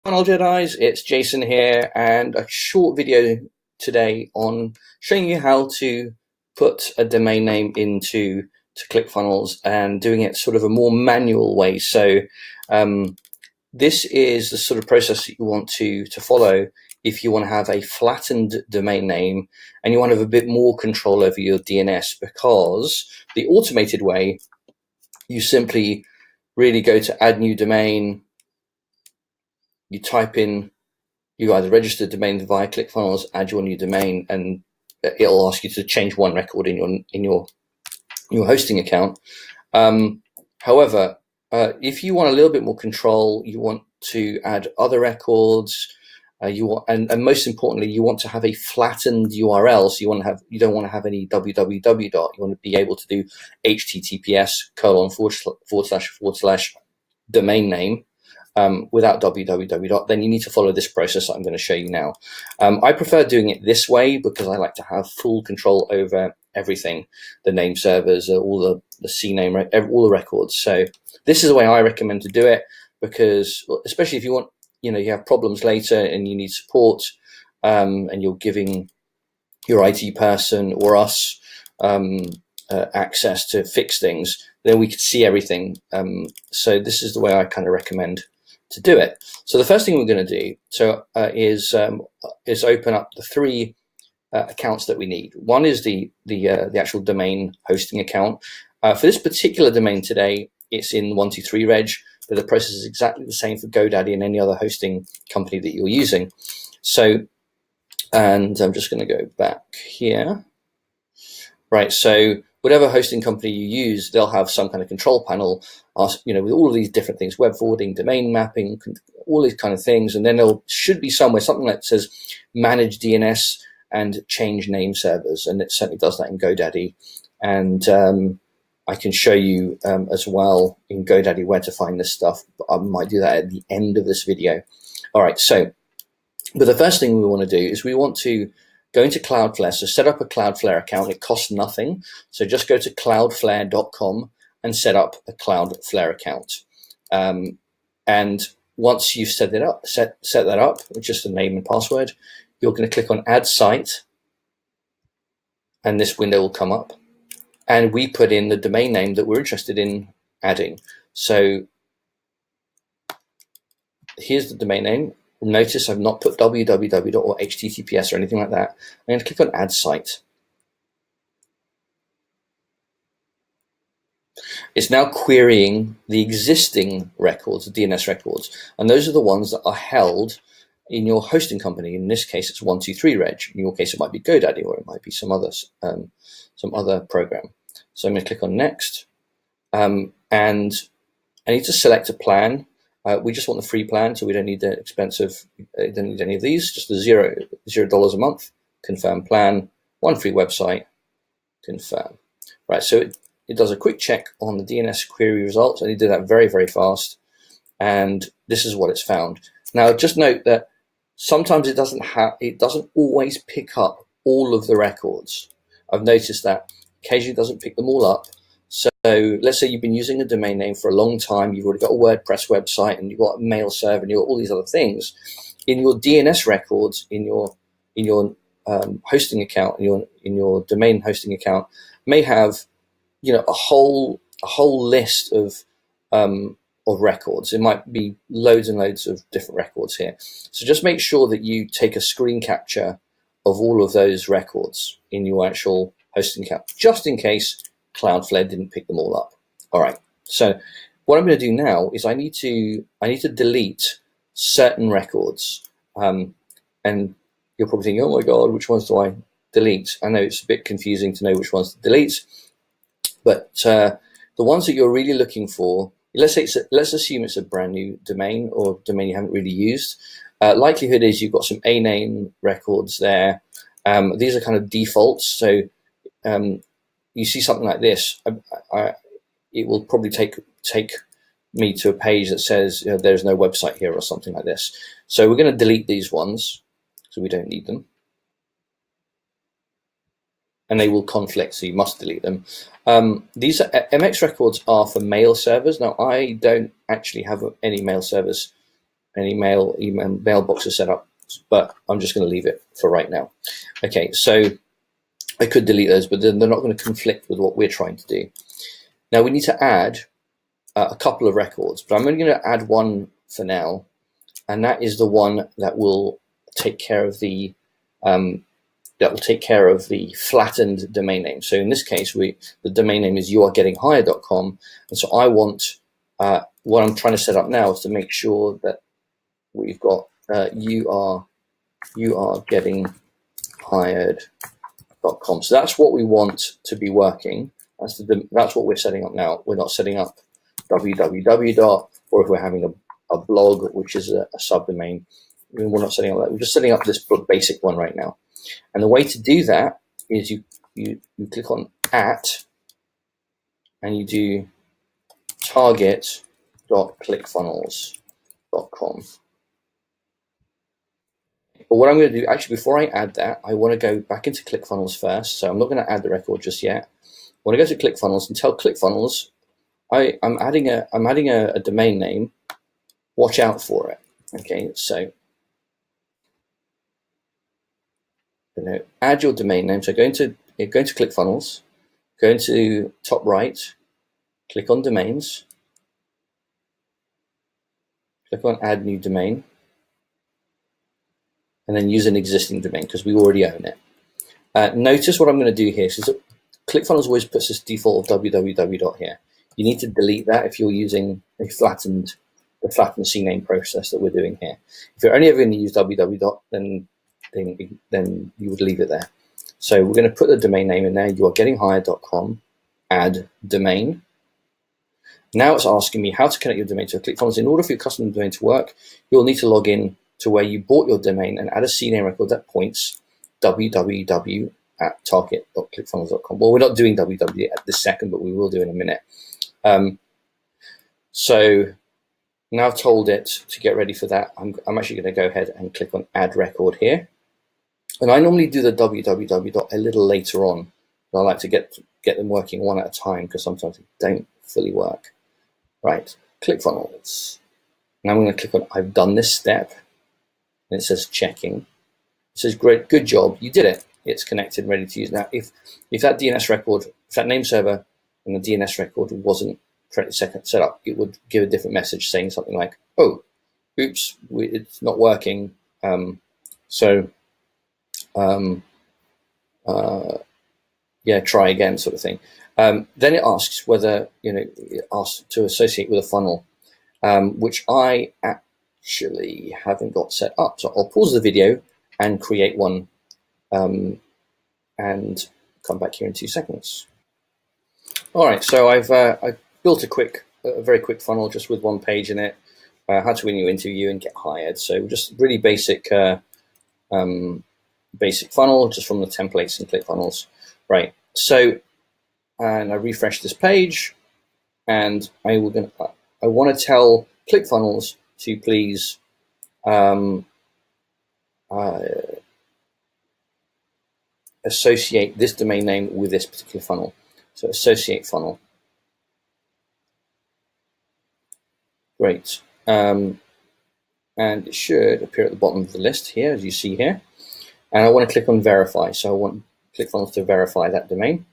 Channel Jedis, it's Jason here, and a short video today on showing you how to put a domain name into Clickfunnels and doing it sort of a more manual way. So this is the sort of process that you want to follow if you want to have a flattened domain name and you want to have a bit more control over your DNS, because the automated way, you simply really go to add new domain, you type in, you either register the domain via Clickfunnels, add your new domain, and it'll ask you to change one record in your hosting account. However, if you want a little bit more control, you want to add other records, and most importantly, you want to have a flattened URL. So you don't want to have any www dot. You want to be able to do https:// domain name. Without www dot, then you need to follow this process that I'm going to show you now. I prefer doing it this way because I like to have full control over everything, the name servers, all the CNAME, all the records. So this is the way I recommend to do it, because especially if you want, you have problems later and you need support, and you're giving your IT person or us access to fix things, then we can see everything. So this is the way I kind of recommend to do it. So the first thing we're going to do is open up the three accounts that we need. One is the actual domain hosting account. For this particular domain today, it's in 123reg, but the process is exactly the same for GoDaddy and any other hosting company that you're using. So, and I'm just going to go back here. Right, so whatever hosting company you use, they'll have some kind of control panel, with all of these different things, web forwarding, domain mapping, all these kind of things. And then there should be somewhere something that says manage DNS and change name servers. And it certainly does that in GoDaddy. And I can show you as well in GoDaddy where to find this stuff, but I might do that at the end of this video. All right, but the first thing we want to do is we want to go into Cloudflare. So set up a Cloudflare account. It costs nothing. So just go to cloudflare.com and set up a Cloudflare account. And once you've set that up with just a name and password, you're going to click on Add Site, and this window will come up. And we put in the domain name that we're interested in adding. So here's the domain name. Notice I've not put www or https or anything like that. I'm going to click on Add Site. It's now querying the existing records, the DNS records, and those are the ones that are held in your hosting company. In this case, it's 123reg. In your case, it might be GoDaddy, or it might be some other program. So I'm going to click on Next, and I need to select a plan. We just want the free plan, so we don't need the expensive, don't need any of these, just the $0 a month, confirm plan, one free website, confirm. Right, so it does a quick check on the DNS query results, and it did that very, very fast, and this is what it's found. Now, just note that sometimes it doesn't always pick up all of the records. I've noticed that occasionally it doesn't pick them all up. So let's say you've been using a domain name for a long time, you've already got a WordPress website, and you've got a mail server, and you've got all these other things. In your DNS records, in your hosting account, in your domain hosting account, may have a whole list of records. It might be loads and loads of different records here. So just make sure that you take a screen capture of all of those records in your actual hosting account, just in case Cloudflare didn't pick them all up. All right. So what I'm going to do now is I need to delete certain records. And you're probably thinking, oh my God, which ones do I delete? I know it's a bit confusing to know which ones to delete, but the ones that you're really looking for, let's assume it's a brand new domain or domain you haven't really used. Likelihood is you've got some A name records there. These are kind of defaults. So you see something like this, it will probably take me to a page that says there's no website here or something like this. So we're going to delete these ones, so we don't need them. And they will conflict, so you must delete them. These MX records are for mail servers. Now, I don't actually have any mail servers any mailboxes set up, but I'm just going to leave it for right now. Okay, so I could delete those, but then they're not going to conflict with what we're trying to do. Now we need to add a couple of records, but I'm only going to add one for now, and that is the one that will take care of the flattened domain name. So in this case, the domain name is youaregettinghired.com, and so I want what I'm trying to set up now is to make sure that we've got you are getting hired.com. So that's what we want to be working. That's what we're setting up now. We're not setting up www. Or if we're having a blog, which is a subdomain, we're not setting up that. We're just setting up this basic one right now. And the way to do that is you click on @ and you do target.clickfunnels.com. But what I'm going to do, actually, before I add that, I want to go back into ClickFunnels first. So I'm not going to add the record just yet. I want to go to ClickFunnels and tell ClickFunnels I'm adding a domain name. Watch out for it. Okay, so add your domain name. So go into ClickFunnels, go into top right, click on domains, click on add new domain, and then use an existing domain because we already own it. Notice what I'm going to do here. So ClickFunnels always puts this default of www here. You need to delete that if you're using the flattened CNAME process that we're doing here. If you're only ever going to use www, then you would leave it there. So we're going to put the domain name in there. youaregettinghired.com. Add domain. Now it's asking me how to connect your domain to a ClickFunnels. In order for your custom domain to work, you'll need to log in to where you bought your domain and add a CNAME record that points www@target.clickfunnels.com. Well, we're not doing www at this second, but we will do in a minute. So now I've told it to get ready for that. I'm actually going to go ahead and click on add record here. And I normally do the www a little later on. I like to get them working one at a time because sometimes they don't fully work. Right, ClickFunnels. Now I'm going to click on I've done this step. And it says checking. It says great, good job, you did it. It's connected, ready to use. Now, if that DNS record, if that name server and the DNS record wasn't correctly set up, it would give a different message saying something like, "Oh, oops, it's not working." Yeah, try again, sort of thing. Then it asks whether it asks to associate with a funnel, which I actually haven't got set up. So I'll pause the video and create one and come back here in 2 seconds. All right, so I've built a very quick funnel just with one page in it, how to win your interview and get hired. So just really basic funnel just from the templates and ClickFunnels. Right, so, and I refresh this page and I want to tell ClickFunnels to please associate this domain name with this particular funnel. So associate funnel. Great. And it should appear at the bottom of the list here, as you see here. And I want to click on verify. So I want ClickFunnels to verify that domain.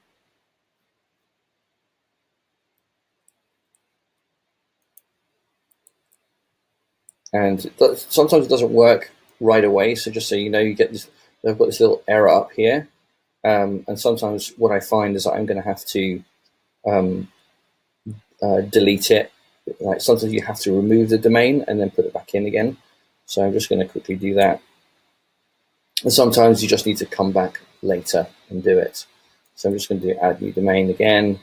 And sometimes it doesn't work right away. So just so you know, they've got this little error up here. And sometimes what I find is that I'm going to have to delete it. Like sometimes you have to remove the domain and then put it back in again. So I'm just going to quickly do that. And sometimes you just need to come back later and do it. So I'm just going to do add new domain again.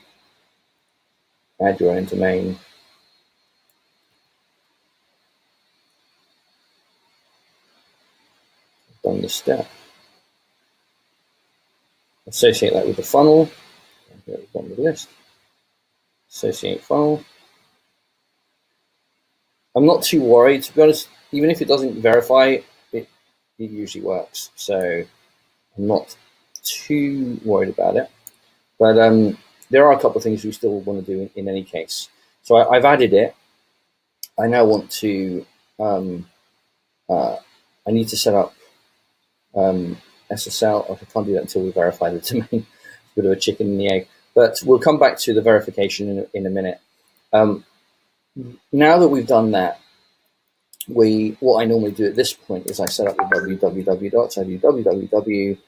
Add your own domain. I've done this step. Associate that with the funnel. Here at the bottom of the list. Associate funnel. I'm not too worried, to be honest. Even if it doesn't verify, it usually works. So I'm not too worried about it. But there are a couple of things we still want to do in any case. So I've added it. I now want to I need to set up SSL. I can't do that until we verify the domain. It's a bit of a chicken and the egg. But we'll come back to the verification in a minute. Now that we've done that, what I normally do at this point is I set up the www dots. I do www,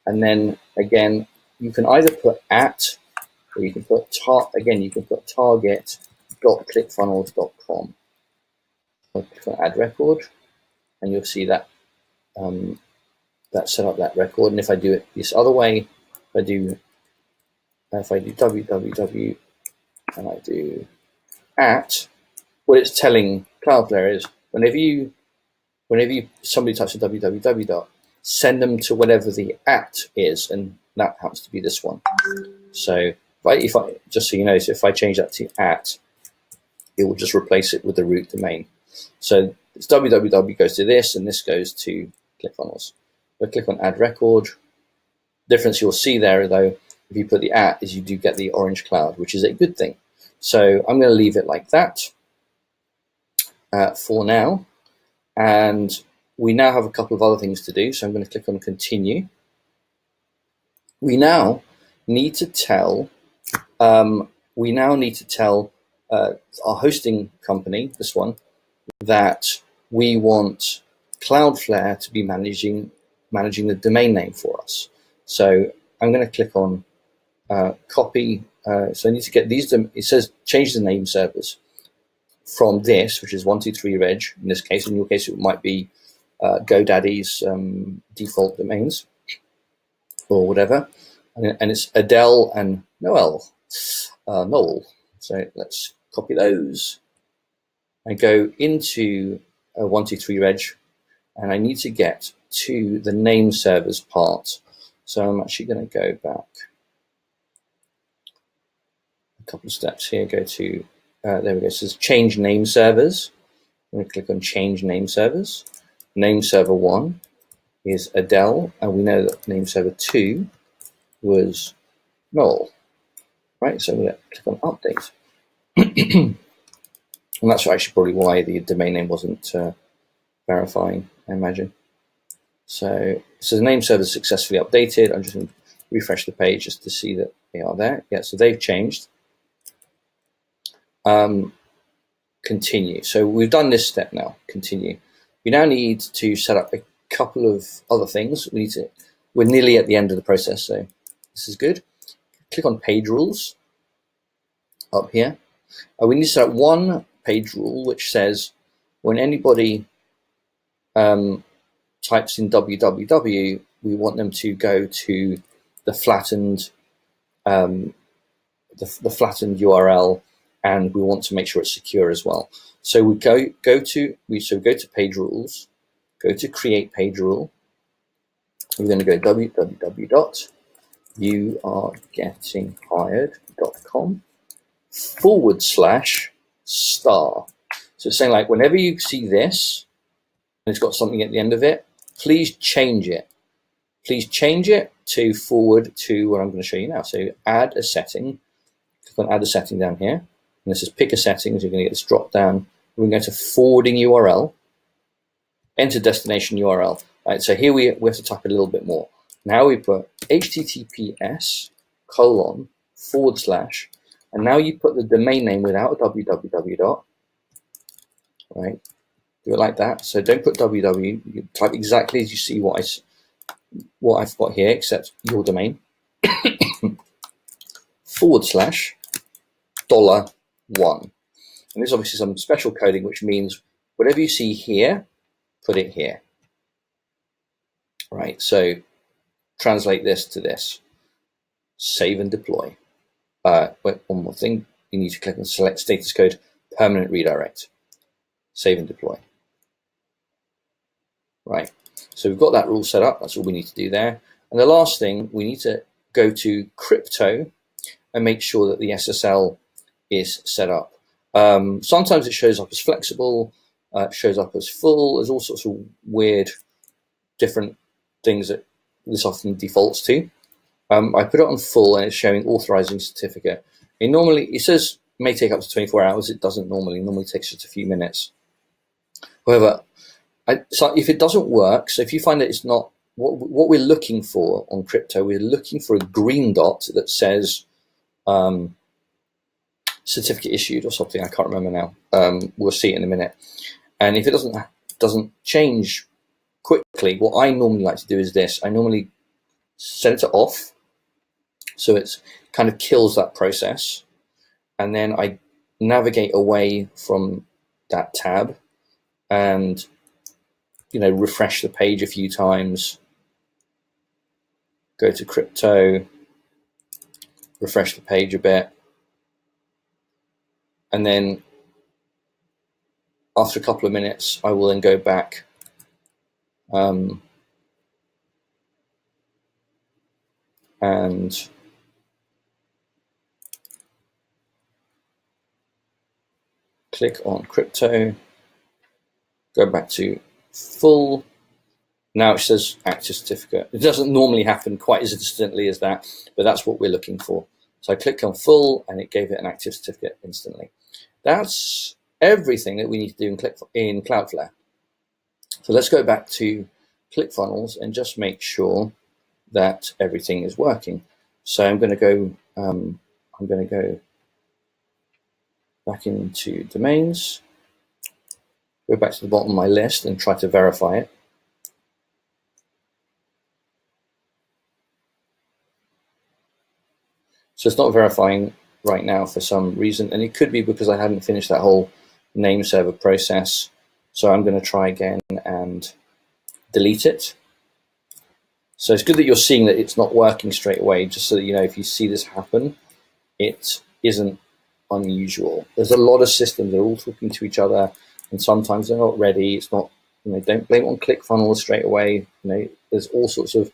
and then again, you can either put at, or you can put you can put target.clickfunnels.com. I'll click on add record, and you'll see that that set up that record. And if I do it this other way, if I do www and I do at, what it's telling Cloudflare is whenever somebody types a www dot, send them to whatever the at is, and that happens to be this one. So if I just so you know, so if I change that to at, it will just replace it with the root domain. So it's www goes to this, and this goes to ClickFunnels. I click on add record. Difference you'll see there, though, if you put the at, is you do get the orange cloud, which is a good thing. So I'm going to leave it like that for now. And we now have a couple of other things to do. So I'm going to click on continue. We now need to tell our hosting company, this one, that we want Cloudflare to be managing the domain name for us. So I'm going to click on copy. So I need to get these. It says change the name servers from this, which is 123reg in this case. In your case, it might be GoDaddy's default domains or whatever. And it's Adele and Noel. So let's copy those. I go into 123reg, and I need to get to the name servers part. So I'm actually going to go back a couple of steps here. Go to, there we go. It says change name servers. I'm going to click on change name servers. Name server 1 is Adele, and we know that name server 2 was Noel. Right, so I'm going to click on update. And that's actually probably why the domain name wasn't verifying, I imagine. So it says name server successfully updated. I'm just going to refresh the page just to see that they are there. Yeah, so they've changed. Continue. So we've done this step now. Continue. We now need to set up a couple of other things. We're nearly at the end of the process, so this is good. Click on page rules up here. We need to set up one page rule which says when anybody types in www, we want them to go to the flattened flattened URL, and we want to make sure it's secure as well. So we go to page rules, go to create page rule. We're going to go www.youaregettinghired.com/star. So it's saying, like, whenever you see this and it's got something at the end of it, please change it. Please change it to forward to what I'm going to show you now. So add a setting. Click on add a setting down here. And this is pick a setting. So you're going to get this drop down. We're going to go to forwarding URL. Enter destination URL. Right, so here we have to type a little bit more. Now we put https:// and now you put the domain name without a www dot. Right, do it like that. So don't put www. You type exactly as you see what I've got here, except your domain. /$1. And there's obviously some special coding, which means whatever you see here, put it here. Right, so translate this to this. Save and deploy. One more thing, you need to click on select status code, permanent redirect. Save and deploy. Right, so we've got that rule set up. That's all we need to do there. And the last thing, we need to go to crypto and make sure that the SSL is set up. Sometimes it shows up as flexible, it shows up as full. There's all sorts of weird, different things that this often defaults to. I put it on full, and it's showing authorizing certificate. It says may take up to 24 hours. It doesn't normally. It normally takes just a few minutes. However, So if it doesn't work, so if you find that it's not what we're looking for on crypto, we're looking for a green dot that says certificate issued or something. I can't remember now. We'll see it in a minute. And if it doesn't change quickly, what I normally like to do is this. I normally set it off, so it's kind of kills that process, and then I navigate away from that tab and refresh the page a few times, go to crypto, refresh the page a bit, and then after a couple of minutes I will then go back and click on crypto, go back to full. Now it says active certificate. It doesn't normally happen quite as instantly as that, but that's what we're looking for. So I clicked on full and it gave it an active certificate instantly. That's everything that we need to do in Cloudflare. So let's go back to Clickfunnels and just make sure that everything is working. So I'm going to go back into domains, go back to the bottom of my list and try to verify it. So it's not verifying right now for some reason, and it could be because I hadn't finished that whole name server process. So I'm going to try again and delete it. So it's good that you're seeing that it's not working straight away, just so that if you see this happen, it isn't unusual. There's a lot of systems that are all talking to each other, and sometimes they're not ready. It's not, don't blame it on ClickFunnels straight away. There's all sorts of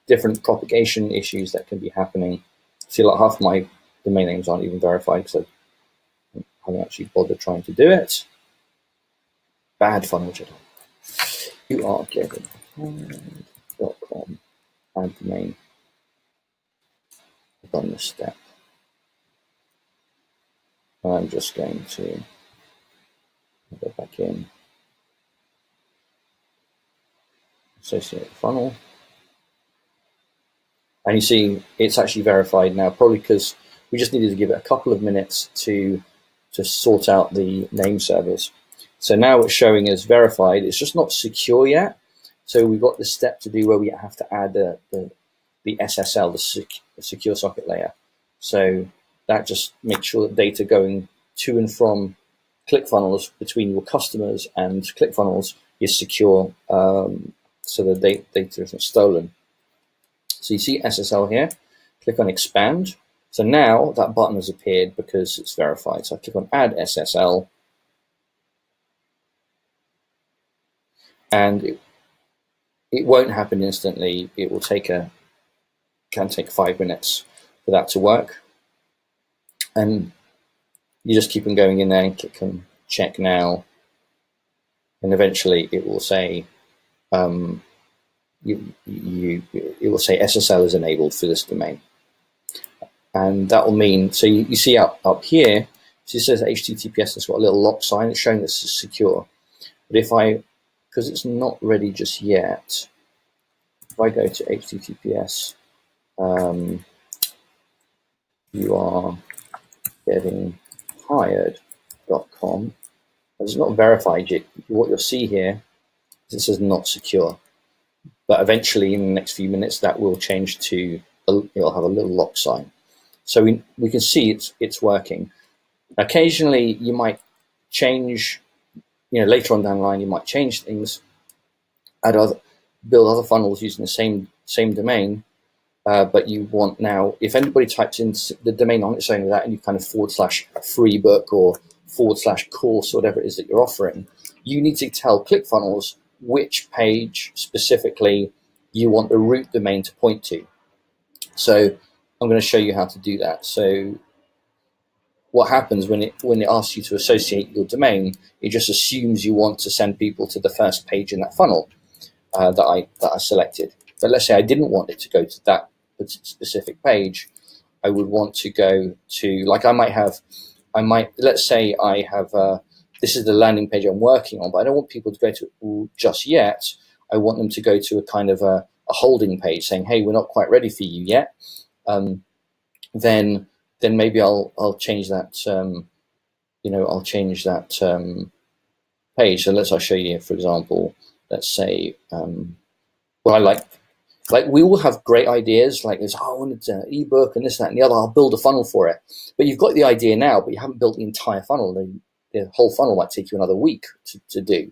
different propagation issues that can be happening. See, like half my domain names aren't even verified because I haven't actually bothered trying to do it. Bad funnel job. You are getting .com and domain. I've done this step. I'm just going to go back in, associate funnel. And you see it's actually verified now, probably because we just needed to give it a couple of minutes to sort out the name servers. So now it's showing as verified. It's just not secure yet. So we've got this step to do where we have to add the SSL, the secure socket layer. So that just makes sure that data going to and from ClickFunnels between your customers and ClickFunnels is secure, so the data isn't stolen. So you see SSL here, click on expand. So now that button has appeared because it's verified. So I click on add SSL, and it won't happen instantly. It will can take 5 minutes for that to work. And you just keep on going in there and click on check now. And eventually it will say, it will say SSL is enabled for this domain. And that will mean, so you see up here, so it says HTTPS, it's got a little lock sign, it's showing this is secure. But because it's not ready just yet, if I go to HTTPS, you are getting hired.com, it's not verified yet. What you'll see here is it says not secure. But eventually in the next few minutes, that will change to, it'll have a little lock sign. So we can see it's working. Occasionally you might change, later on down the line, you might change things, build other funnels using the same domain, but you want now, if anybody types in the domain on its own with that, and you kind of /free book or /course, whatever it is that you're offering, you need to tell ClickFunnels which page specifically you want the root domain to point to. So I'm going to show you how to do that. So what happens when it asks you to associate your domain, it just assumes you want to send people to the first page in that funnel that I selected. But let's say I didn't want it to go to that specific page. I would want to go to, like let's say I have this is the landing page I'm working on, but I don't want people to go to it just yet. I want them to go to a kind of a holding page saying, hey, we're not quite ready for you yet. Then maybe I'll change that, I'll change that page. So I'll show you, for example, let's say, I like we all have great ideas, like this, I wanted an ebook and this, that, and the other, I'll build a funnel for it. But you've got the idea now, but you haven't built the entire funnel. The whole funnel might take you another week to do.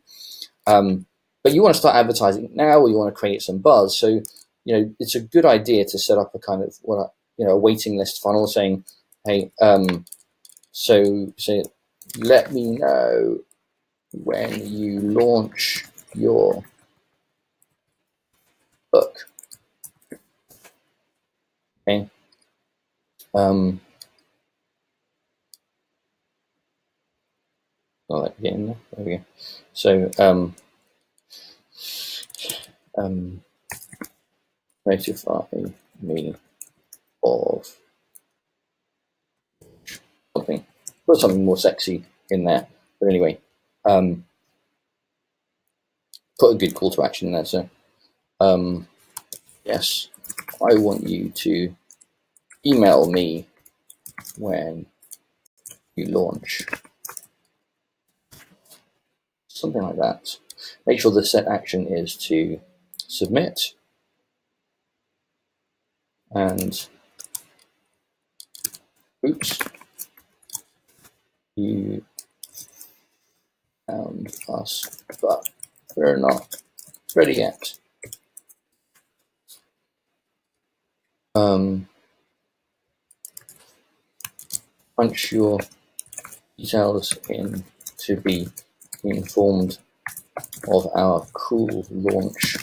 But you want to start advertising now, or you want to create some buzz. So, it's a good idea to set up a kind of, a waiting list funnel saying, hey, so let me know when you launch your book. Okay. Again, there we go. So, notify me of something. Put something more sexy in there. But anyway, put a good call to action in there. So, yes, I want you to email me when you launch. Something like that. Make sure the set action is to submit. And oops, you found us, but we're not ready yet. Punch your details in to be informed of our cool launch.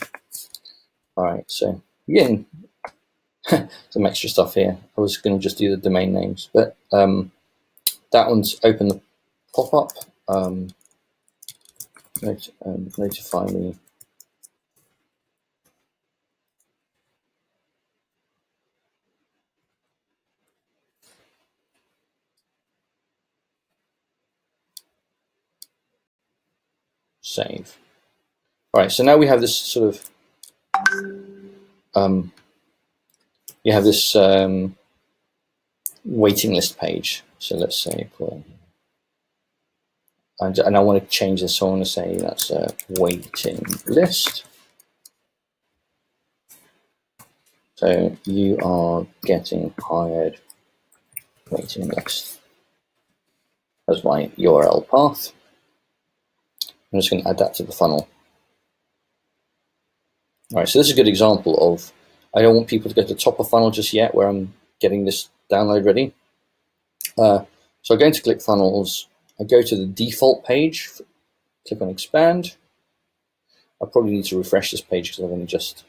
All right, so again, some extra stuff here. I was going to just do the domain names, but that one's open the pop-up. Notify me. Save. All right, so now we have this sort of, you have this waiting list page. So let's say, and I want to change this. So I want to say that's a waiting list. So you are getting hired, waiting list as my URL path. I'm just going to add that to the funnel. All right, so this is a good example of, I don't want people to go to the top of funnel just yet where I'm getting this download ready. So I go into Clickfunnels, I go to the default page, click on expand. I probably need to refresh this page because I've only just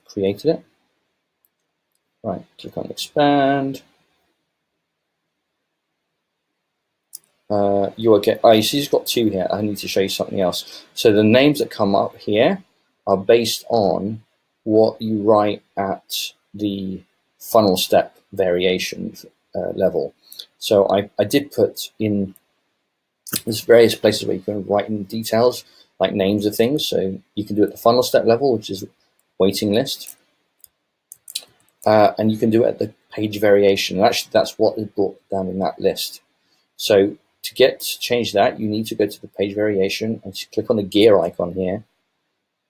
created it. Right, click on expand. You see you've got two here. I need to show you something else. So the names that come up here are based on what you write at the funnel step variation level. So I did put in, there's various places where you can write in details, like names of things. So you can do it at the funnel step level, which is waiting list. And you can do it at the page variation. And actually, that's what is brought down in that list. So to change that, you need to go to the page variation and click on the gear icon here.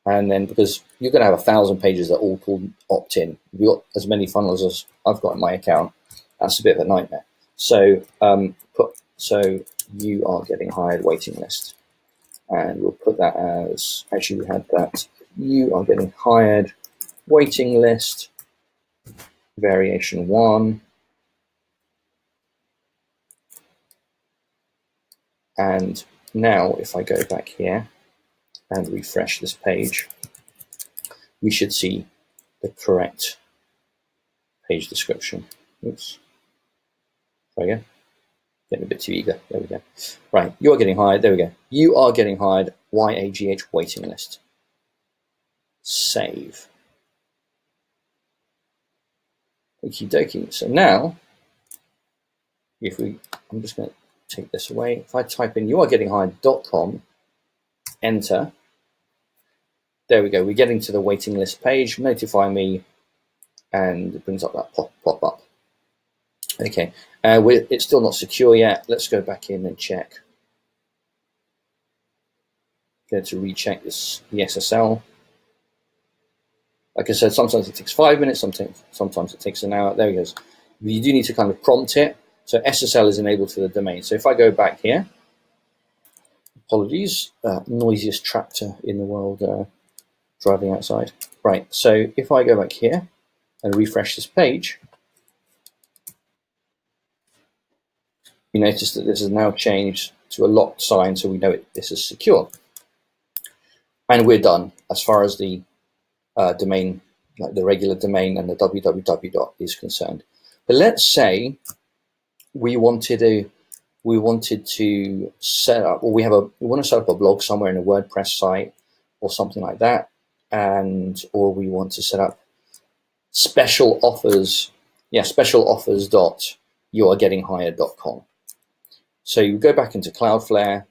And then, because you're going to have 1,000 pages that are all called opt-in. If you've got as many funnels as I've got in my account, that's a bit of a nightmare. So so you are getting hired waiting list. And we'll put that as, actually we had that, you are getting hired waiting list, variation 1. And now if I go back here and refresh this page, we should see the correct page description. Oops. There we go. Getting a bit too eager. There we go. Right, you are getting hired. There we go. You are getting hired. YAGH waiting list. Save. Okie dokie. So now, I'm just going to take this away. If I type in youaregettinghired.com, enter, there we go. We're getting to the waiting list page. Notify me, and it brings up that pop up. Okay, it's still not secure yet. Let's go back in and check. Go to recheck the SSL. Like I said, sometimes it takes 5 minutes, sometimes it takes an hour. There it goes. You do need to kind of prompt it. So SSL is enabled for the domain. So if I go back here, apologies, noisiest tractor in the world driving outside. Right, so if I go back here and refresh this page, you notice that this has now changed to a locked sign, so we know this is secure. And we're done as far as the domain, like the regular domain and the www is concerned. But let's say we wanted to set up, or we want to set up a blog somewhere in a WordPress site or something like that, or we want to set up special offers. Yeah, special offers.youaregettinghired.com. So you go back into Cloudflare,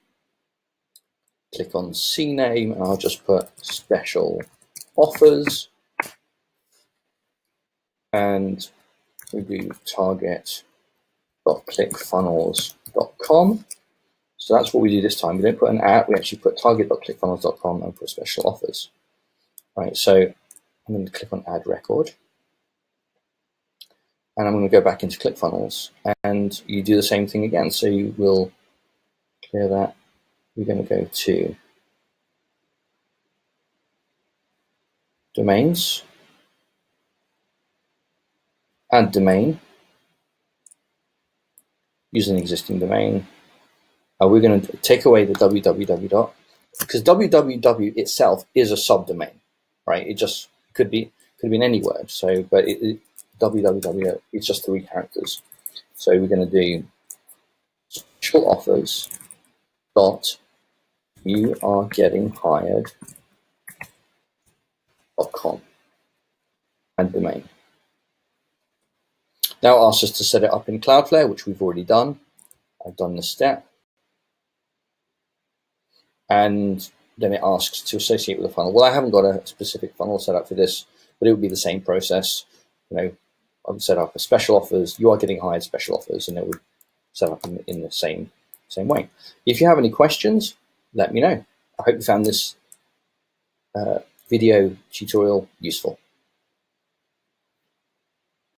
click on CNAME, and I'll just put special offers, and we do target.clickfunnels.com. So that's what we do this time. We don't put an at, we actually put target.clickfunnels.com and put special offers. Right, so I'm going to click on add record. And I'm going to go back into ClickFunnels, and you do the same thing again. So you will clear that. We're going to go to domains, add domain, use an existing domain. We're going to take away the www, because www itself is a subdomain, right? It just could be in any word. So, but www is just 3 characters. So we're going to do special offers dot youaregettinghired.com and domain. Now it asks us to set it up in Cloudflare, which we've already done. I've done the step. And then it asks to associate with a funnel. Well, I haven't got a specific funnel set up for this, but it would be the same process. I would set up a special offers, you are getting hired special offers, and it would set up in the same way. If you have any questions, let me know. I hope you found this video tutorial useful.